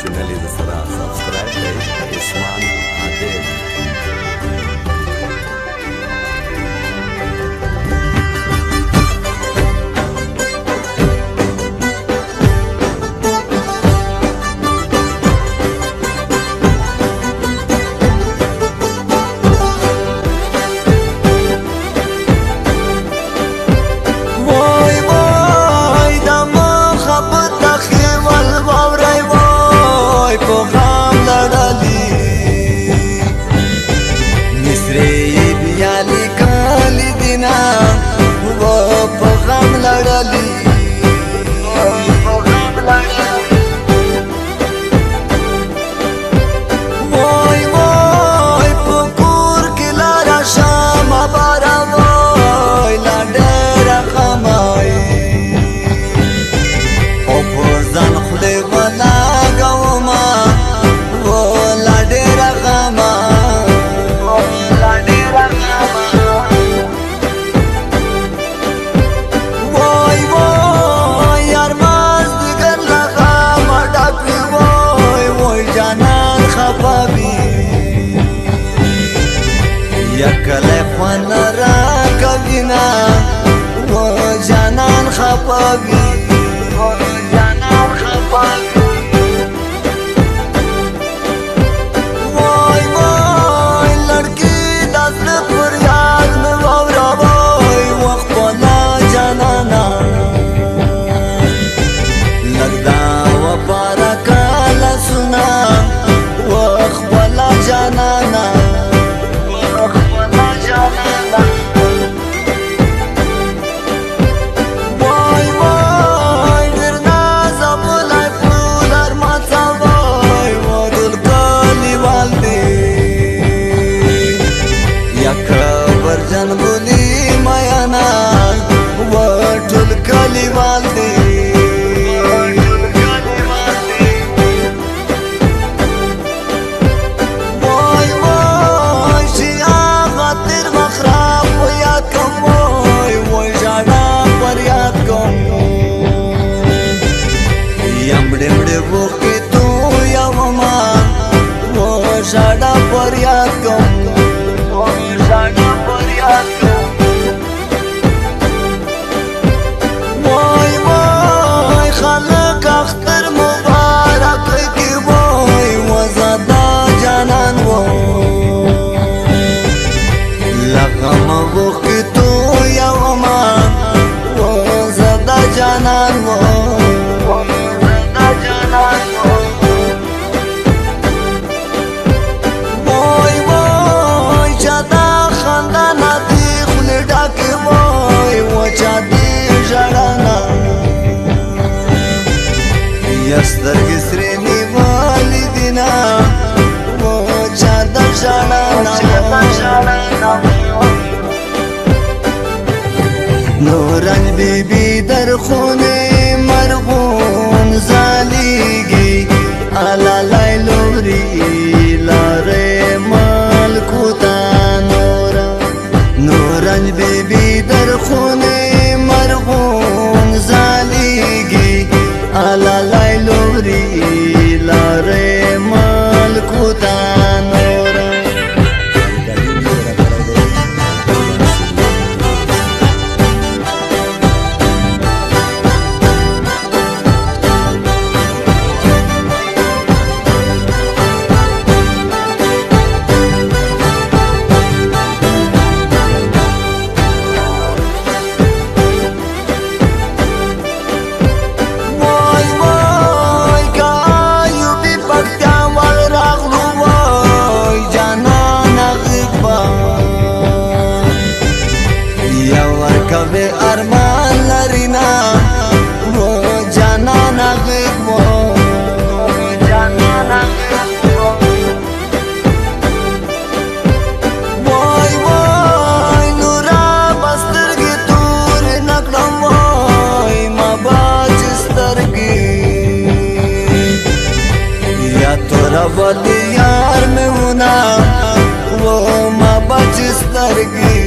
چینل د سره سبسکرایب کړئ عثمان عادل یکلی خوان را کبینا و جانان خپاوی وای وای لڑکی دست پر یاد میں وورا وای وقت بولا جانانا لگدا و پارا کالا سنا وقت بولا جانانا جنبولی میانا و ټول کلیوال دی وای وای شیا خاطر مخراب و یاد کم وای وای جانا پر یاد کم یمڑے مڑے وقی تو یا مما و جانا پر یاد کم وای وای خلق اختر مبارک کی وای وزادا جانان وای لغم وقی تو یوما وزادا جانان وای سترګې سرې نیولې دینا و چا د ژړا نورنج بیبي در خونې مرغون زالیږي الا لایلوري لارې مالکو ته نورنج بیبي در خونې مرغون زالیږي الا لایلوري لارې مالکو ته کبھی ارمان لرینا وہ جانانا غیب وای وای نورا بسترگی تور نکڑم وای ما باچ سترگی یا تورا ولی یار میں ہونا وہ ما باچ سترگی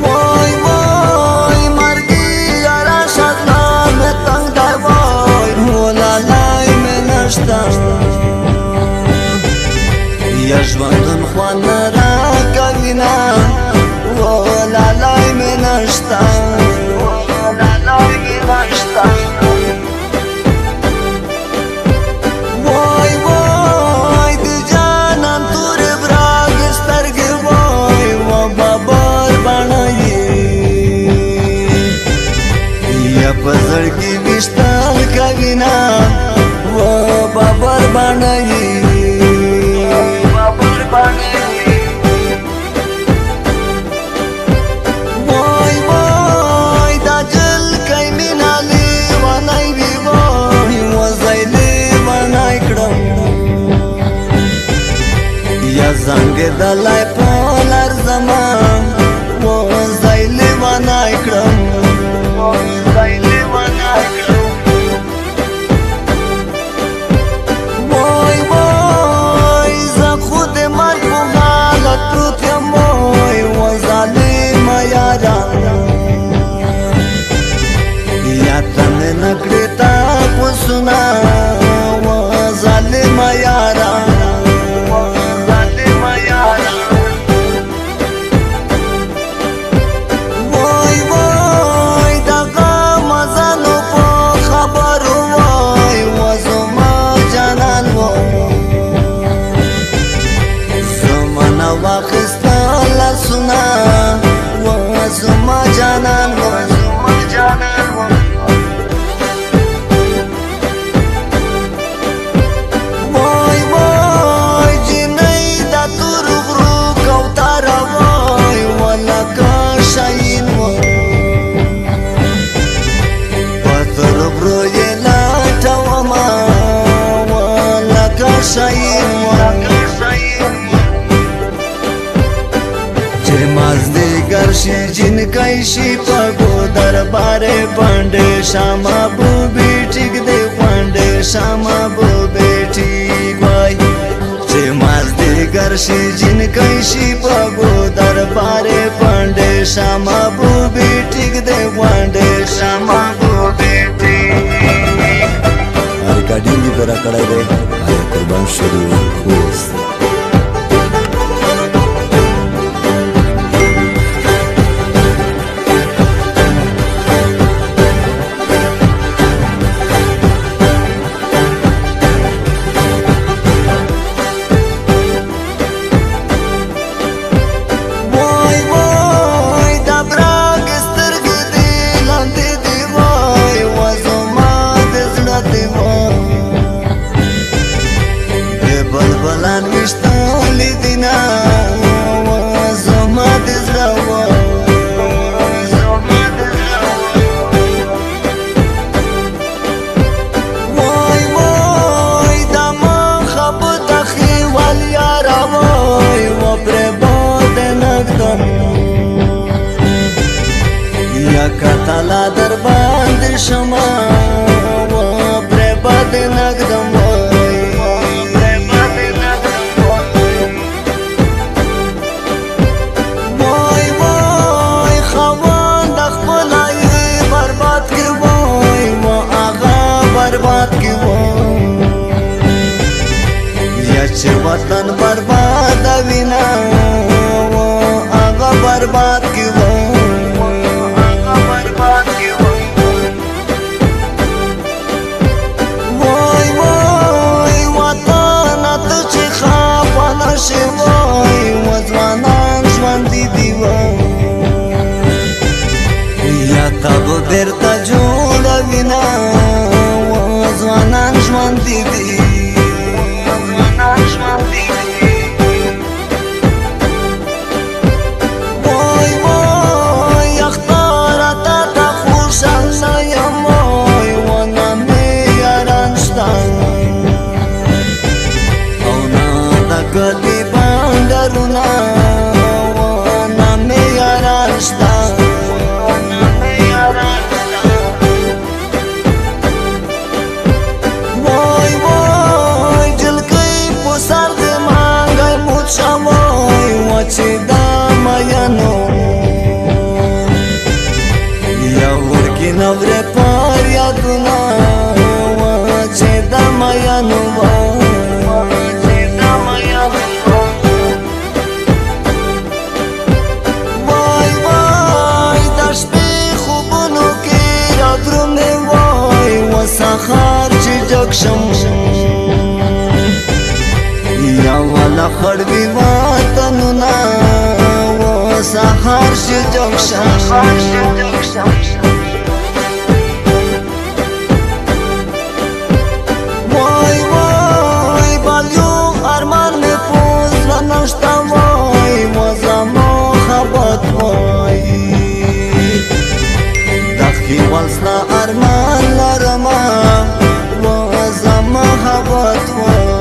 وای وای مرگی رنگ دلای پولر زمان و زایلی ونای کرم وای وای ز خود مرگ و حالت پروت یم وای و ظالم یاران یادم نکړی تا پسونه و ظالم یاران شي جن کایشي پګو دربارې باندې شاما بو بیٹیک دې باندې شاما بو بیٹیک وای چې مازدیګر شي جن کایشي پګو دربارې باندې شاما بو بیٹیک دې باندې شاما بو بیٹیک هر کډینګي پر کړه دې قربان شروع خوست بلبلان وشتالی دینا زما دزراوا وای وای دما خبت خیوال یارا وای و پر باد نگدم یا کتالا در باند شما و پر باد نگدم چې وطن برباد وینا هغه برباد کیو وای وای وطن ته چې خاپانه شي وای وځوانان ژوند دی یا تاسو درته جوړ وینا وځوانان ژوند دی وای وای اختار تا خوشم سایم وای و نامی یاران شتن او نا دا کلی باندرونا و نامی یاران شتن چې دا مینو یا ورکی نوره پر یادونه چې دا مینو وای وای د شپې خوبونو کې رادرومې وای و سهار چې جګ شم یا والا خړوي وطنونه و سهار شي جګ شم وای وای بالیو ارمان مې پوزړه نشته وای و زما محبت وای د خیوال ستا ارمان لرمه و زما محبت وای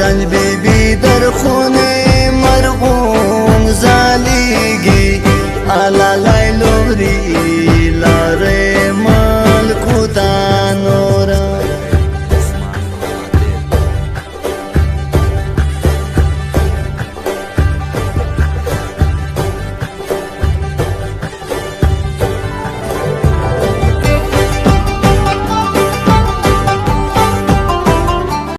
جان بی بی در خون